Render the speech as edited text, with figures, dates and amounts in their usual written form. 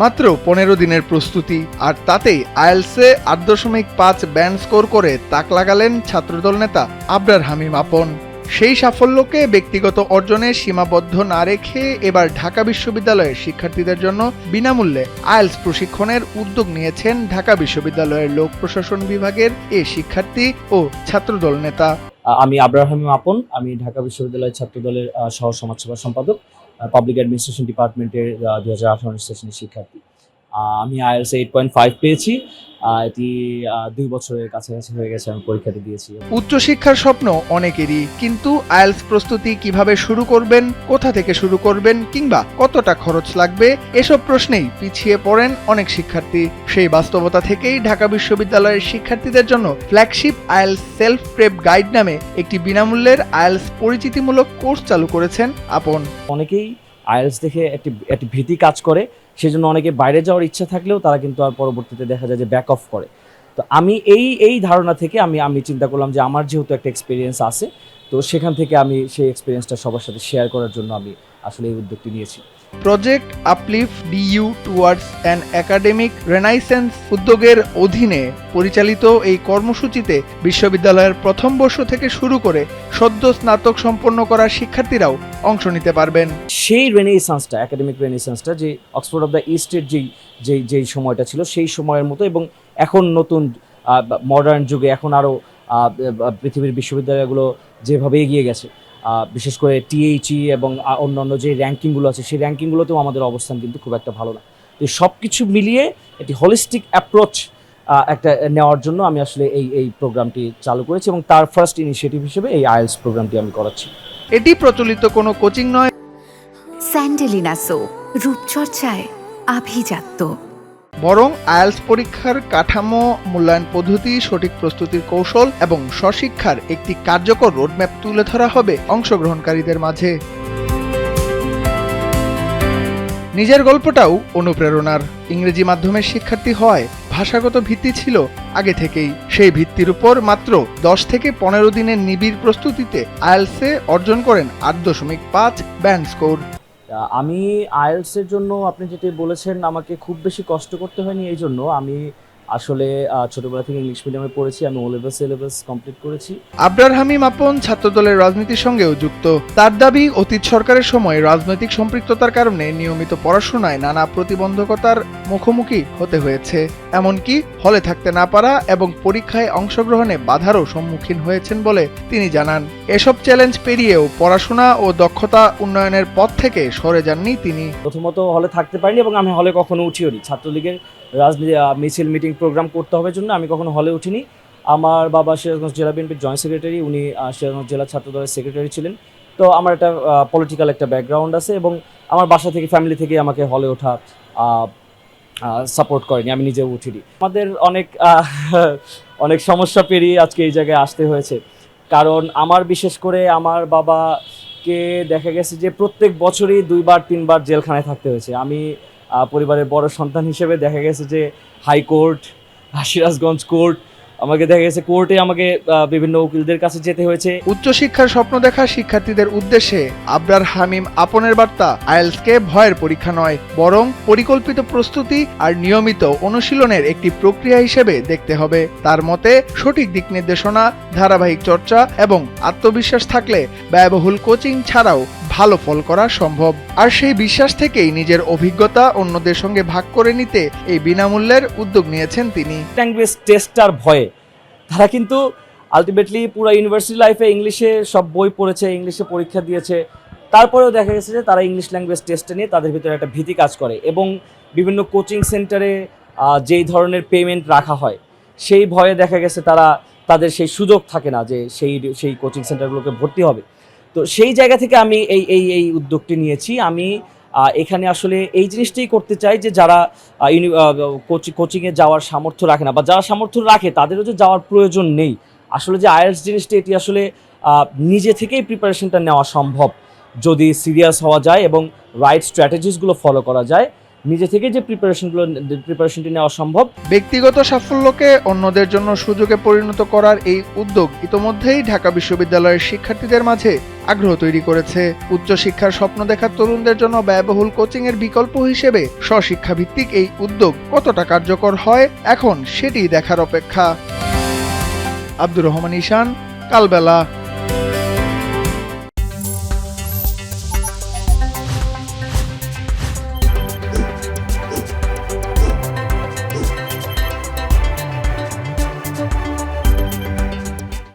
মাত্র 15 দিনের প্রস্তুতি, আর তাতেই আইএলসে 8.5 ব্যান্ড স্কোর করে তাক লাগালেন ছাত্রদল নেতা আবরার হামিম আপন। সেই সাফল্যকে ব্যক্তিগত অর্জনে সীমাবদ্ধ না রেখে এবার ঢাকা বিশ্ববিদ্যালয়ের শিক্ষার্থীদের জন্য বিনামূল্যে আইএলস প্রশিক্ষণের উদ্যোগ নিয়েছেন ঢাকা বিশ্ববিদ্যালয়ের লোক প্রশাসন বিভাগের এ শিক্ষার্থী ও ছাত্রদল নেতা। আমি আবরার হামিম আপন, আমি ঢাকা বিশ্ববিদ্যালয়ের ছাত্রদলের সহ সমাজসেবা সম্পাদক, পাবলিক অ্যাডমিনিস্ট্রেশন ডিপার্টমেন্টের 2018 সেশনের শিক্ষার্থী। আমি আইএলস 8.5 পেয়েছি। এটি 2 বছরের কাছাকাছি হয়ে গেছে আমি পরীক্ষাটি দিয়েছি। উচ্চশিক্ষার স্বপ্ন অনেকেরই, কিন্তু আইএলস প্রস্তুতি কিভাবে শুরু করবেন, কোথা থেকে শুরু করবেন, কিংবা কতটা খরচ লাগবে, এসব প্রশ্নেই পিছিয়ে পড়েন অনেক শিক্ষার্থী। সেই বাস্তবতা থেকেই ঢাকা বিশ্ববিদ্যালয়ের শিক্ষার্থীদের জন্য flagship IELTS self prep guide নামে একটি বিনামূল্যের আইএলস পরিচিতিমূলক কোর্স চালু করেছেন আপন। অনেকেই আইএলস দেখে একটি ভীতি কাজ করে, সেজন্য অনেকে বাইরে যাওয়ার ইচ্ছা থাকলেও তারা কিন্তু আর পরবর্তীতে দেখা যায় যে ব্যাক অফ করে। তো আমি এই ধারণা থেকে আমি চিন্তা করলাম যে আমার যেহেতু একটা এক্সপিরিয়েন্স আছে, তো সেখান থেকে আমি সেই এক্সপিরিয়েন্সটা সবার সাথে শেয়ার করার জন্য আমি আসলে এই উদ্যোগটি নিয়েছি। Project uplift DU towards an academic renaissance উদ্যোগের অধীনে পরিচালিত এই কর্মসূচিতে বিশ্ববিদ্যালয়ের প্রথম বর্ষ থেকে শুরু করে সদ্য স্নাতক সম্পন্ন করা শিক্ষার্থীরাও অংশ নিতে পারবেন। সেই রেনেসান্সটা, একাডেমিক রেনেসান্সটা, যে অক্সফোর্ড অফ দ্য ইস্টের যেই সময়টা ছিল সেই সময়ের মতো, এবং এখন নতুন মডার্ন যুগে এখন আরও পৃথিবীর বিশ্ববিদ্যালয়গুলো যেভাবে এগিয়ে গেছে, বিশেষ করে টিএইচই এবং অন্যান্য যে র্যাঙ্কিংগুলো আছে সেই র্যাঙ্কিংগুলোতেও আমাদের অবস্থান কিন্তু খুব একটা ভালো না। তো সব কিছু মিলিয়ে একটি হোলিস্টিক অ্যাপ্রোচ একটা নেওয়ার জন্য আমি আসলে এই প্রোগ্রামটি চালু করেছি, এবং তার ফার্স্ট ইনিশিয়েটিভ হিসেবে এই আইএলস প্রোগ্রামটি আমি করাচ্ছি। এটি প্রচলিত কোনো কোচিং নয়, স্যান্ডেলিনা সো, রূপচর্চায় আভিজাত্য, বরং আইএলস পরীক্ষার কাঠামো, মূল্যায়ন পদ্ধতি, সঠিক প্রস্তুতির কৌশল এবং স্বশিক্ষার একটি কার্যকর রোডম্যাপ তুলে ধরা হবে অংশগ্রহণকারীদের মাঝে। নিজের গল্পটাও অনুপ্রেরণার। ইংরেজি মাধ্যমের শিক্ষার্থী হওয়ায় ভাষাগত ভিত্তি ছিল আগে থেকেই। সেই ভিত্তির উপর মাত্র 10 থেকে 15 দিনের নিবিড় প্রস্তুতিতে আইএলসে অর্জন করেন 8.5 ব্যান্ড স্কোর। আমি আইএলসের জন্য আপনি যেটি বলেছেন, আমাকে খুব বেশি কষ্ট করতে হয়নি। এই জন্য আমি আসলে ছোটবেলা থেকে ইংলিশ মিডিয়ামে পড়েছি, আমি ও লেভেল সিলেবাস কমপ্লিট করেছি। আবরার হামিম আপন ছাত্রদলের রাজনীতির সঙ্গেও যুক্ত। তার দাবি, অতীত সরকারের সময় রাজনৈতিক সম্পৃক্ততার কারণে নিয়মিত পড়াশোনায় নানা প্রতিবন্ধকতার মুখোমুখি হতে হয়েছে। এমনকি হলে থাকতে না পারা এবং পরীক্ষায় অংশগ্রহণে বাধারও সম্মুখীন হয়েছেন বলে তিনি জানান। এসব চ্যালেঞ্জ পেরিয়েও পড়াশোনা ও দক্ষতা উন্নয়নের পথ থেকে সরে যাননি তিনি। প্রথমত হলে থাকতে পারিনি, এবং আমি হলে কখনো উঠিও নি। ছাত্রলীগের রাজনীতি মিছিল মিটিং প্রোগ্রাম করতে হবে জন্য আমি কখনো হলে উঠিনি। আমার বাবা সিরাজগঞ্জ জেলা বিএনপির জয়েন্ট সেক্রেটারি, উনি সিরাজগঞ্জ জেলা ছাত্রদলের সেক্রেটারি ছিলেন। তো আমার একটা পলিটিক্যাল একটা ব্যাকগ্রাউন্ড আছে, এবং আমার বাসা থেকে, ফ্যামিলি থেকে আমাকে হলে ওঠা সাপোর্ট করেনি, আমি নিজেও উঠিনি। আমাদের অনেক সমস্যা পেরিয়ে আজকে এই জায়গায় আসতে হয়েছে, কারণ আমার বিশেষ করে আমার বাবাকে দেখা গেছে যে প্রত্যেক বছরই 2বার 3বার জেলখানায় থাকতে হয়েছে। আমি পরিবারের বড় সন্তান হিসেবে দেখা গেছে যে হাইকোর্ট, সিরাজগঞ্জ কোর্ট, আমাকে দেখা গেছে কোর্টে আমাকে বিভিন্ন উকিলদের কাছে যেতে হয়েছে। উচ্চশিক্ষার স্বপ্ন দেখা শিক্ষার্থীদের উদ্দেশ্যে আবরার হামিম আপনের বার্তা, আইএলসকে ভয়ের পরীক্ষা নয়, বরং পরিকল্পিত প্রস্তুতি আর নিয়মিত অনুশীলনের একটি প্রক্রিয়া হিসেবে দেখতে হবে। তার মতে, সঠিক দিক নির্দেশনা, ধারাবাহিক চর্চা এবং আত্মবিশ্বাস থাকলে ব্যয়বহুল কোচিং ছাড়াও ভালো ফল করা সম্ভব। আর সেই বিশ্বাস থেকেই নিজের অভিজ্ঞতা অন্যদের সঙ্গে ভাগ করে নিতে এই বিনামূল্যের উদ্যোগ নিয়েছেন তিনি। ল্যাঙ্গুয়েজ টেস্টার ভয়ে তারা কিন্তু আলটিমেটলি পুরো ইউনিভার্সিটি লাইফে ইংলিশে সব বই পড়েছে, ইংলিশে পরীক্ষা দিয়েছে, তারপরেও দেখা গেছে যে তারা ইংলিশ ল্যাঙ্গুয়েজ টেস্টে নিয়ে তাদের ভিতরে একটা ভীতি কাজ করে, এবং বিভিন্ন কোচিং সেন্টারে যেই ধরনের পেমেন্ট রাখা হয় সেই ভয়ে দেখা গেছে তাদের সেই সুযোগ থাকে না যে সেই কোচিং সেন্টারগুলোকে ভর্তি হবে। তো সেই জায়গা থেকে আমি এই উদ্যোগটি নিয়েছি। আমি এখানে আসলে এই জিনিসটাই করতে চাই যে যারা কোচিংয়ে যাওয়ার সামর্থ্য রাখে না, বা যারা সামর্থ্য রাখে তাদেরও যে যাওয়ার প্রয়োজন নেই। আসলে যে আইএলস জিনিসটা, এটি আসলে নিজে থেকেই প্রিপারেশনটা নেওয়া সম্ভব যদি সিরিয়াস হওয়া যায় এবং রাইট স্ট্র্যাটেজিসগুলো ফলো করা যায়। নিজে থেকে যে প্রিপারেশনটি নেওয়া সম্ভব। ব্যক্তিগত সাফল্যকে অন্যদের জন্য সুযোগে পরিণত করার এই উদ্যোগ ইতোমধ্যেই ঢাকা বিশ্ববিদ্যালয়ের শিক্ষার্থীদের মাঝে আগ্রহ তৈরি করেছে। উচ্চশিক্ষার স্বপ্ন দেখা তরুণদের জন্য ব্যয়বহুল কোচিং এর বিকল্প হিসেবে স্বশিক্ষা ভিত্তিক এই উদ্যোগ কতটা কার্যকর হয় এখন সেটি দেখার অপেক্ষা। আব্দুর রহমান ঈশান, কালবেলা।